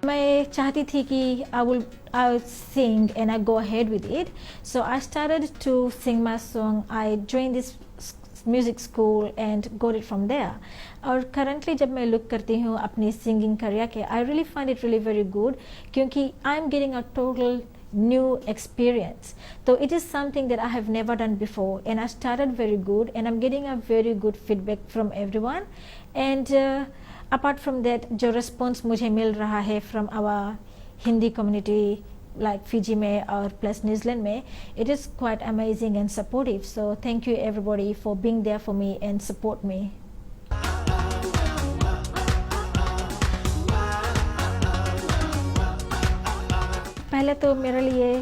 मैं चाहती थी कि I would sing and I go ahead with it. So I started to sing my song. I joined this music school and got it from there. और currently जब मैं look करती हूँ अपनी singing career के, I really find it really very good क्योंकि I'm getting a total new experience. So it is something that I have never done before, and I started very good, and I'm getting a very good feedback from everyone. And apart from that, जो response मुझे मिल रहा है from our Hindi community like Fiji में और plus New Zealand में, it is quite amazing and supportive. So thank you everybody for being there for me and support me. पहले तो मेरे लिए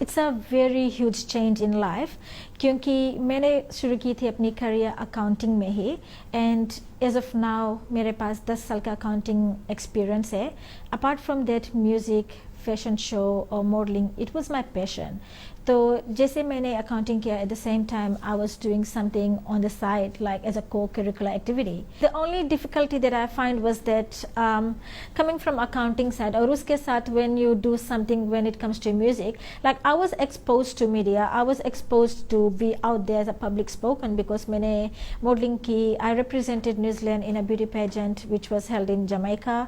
it's a very huge change in life क्योंकि मैंने शुरू की थी अपनी करियर अकाउंटिंग में ही एंड एज ऑफ नाउ मेरे पास 10 साल का अकाउंटिंग एक्सपीरियंस है. Apart from that music, fashion show और modelling, it was my passion. तो जैसे मैंने अकाउंटिंग किया, at the same time I was doing something on the side like as a co curricular activity. The only difficulty that I find was that coming from accounting side और उसके साथ when you do something when it comes to music, like I was exposed to media, I was exposed to be out there as a public spoken because मैंने modelling की. I represented New Zealand in a beauty pageant which was held in Jamaica,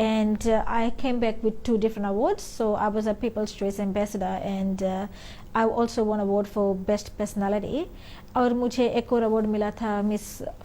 and I came back with 2 different awards. So I was a People's Choice Ambassador, and I also won award for Best Personality. और मुझे एक और award मिला था Miss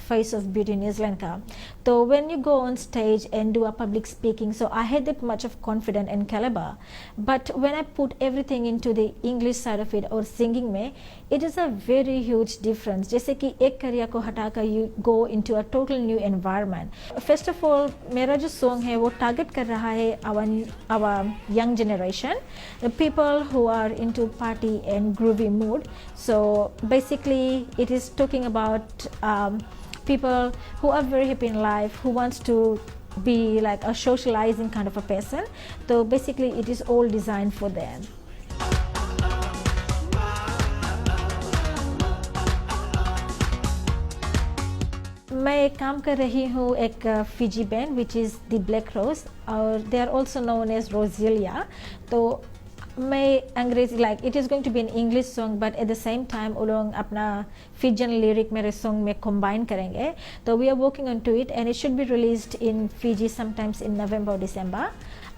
face of beauty New Zealand का. तो when you go on stage and do a public speaking, so I had that much of confidence and calibre. But when I put everything into the English side of it और singing में, it is a very huge difference. जैसे कि एक career को हटाकर you go into a total new environment. First of all मेरा जो song है वो टारगेट कर रहा है our young generation, the people who are into party and groovy mood. So basically it is talking about people who are very happy in life, who wants to be like a socializing kind of a person. So basically it is all designed for them. मैं एक काम कर रही हूँ एक Fiji band which is the black rose और they are also known as Rosilia. तो मैं अंग्रेजी like it is going to be an English song but at the same time वो लोग अपना फिजियन लिरिक मेरे सॉन्ग में कंबाइन करेंगे. तो we are working on to it and it should be released in Fiji sometimes in November और December.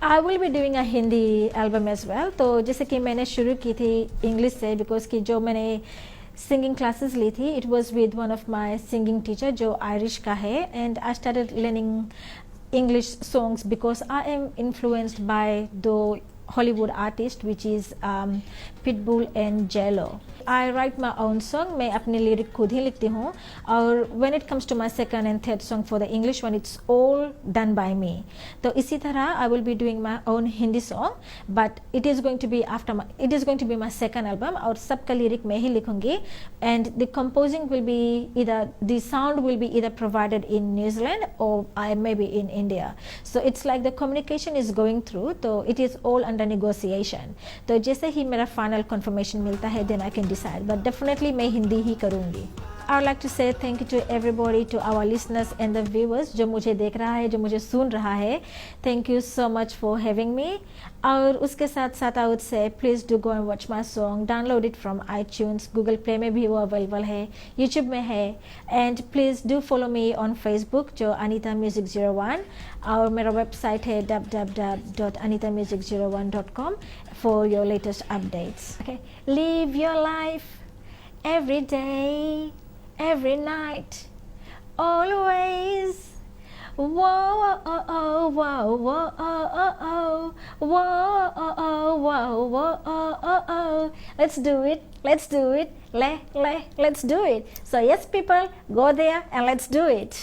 I will be doing a Hindi album as well. तो जैसे कि मैंने शुरू की थी इंग्लिश से बिकॉज कि जो मैंने सिंगिंग क्लासेस ली थी it was with one of my singing teacher जो आयरिश का है. And I started learning English songs because I am influenced by the Hollywood artist which is Pitbull and J-Lo. I write my own song. मैं अपने lyric खुद ही लिखती हूँ और when it comes to my second and third song for the English one, it's all done by me. तो इसी तरह I will be doing my own Hindi song, but it is going to be my second album और सबका lyric मैं ही लिखूँगी. And the composing will be the sound will be either provided in New Zealand or I may be in India. So it's like the communication is going through. तो it is all under negotiation. तो जैसे ही मेरा final confirmation मिलता है then I can decide, but definitely मैं हिंदी ही करूँगी. I would like to say thank you to everybody, to our listeners and the viewers जो मुझे देख रहा है, जो मुझे सुन रहा है. Thank you so much for having me. और उसके साथ साथ I would say please do go and watch my song. Download it from iTunes, Google Play में भी वो अवेलेबल है, YouTube में है. And please do follow me on Facebook जो Anita Music 01 और मेरा वेबसाइट है www.anitamusic01.com for your latest updates. Okay, live your life every day, every night, always. Whoa, oh, oh, whoa, whoa, oh, oh, oh, whoa, oh, oh, whoa, whoa, oh, oh, oh. Let's do it. Let's do it. Let's do it. So yes, people, go there and let's do it.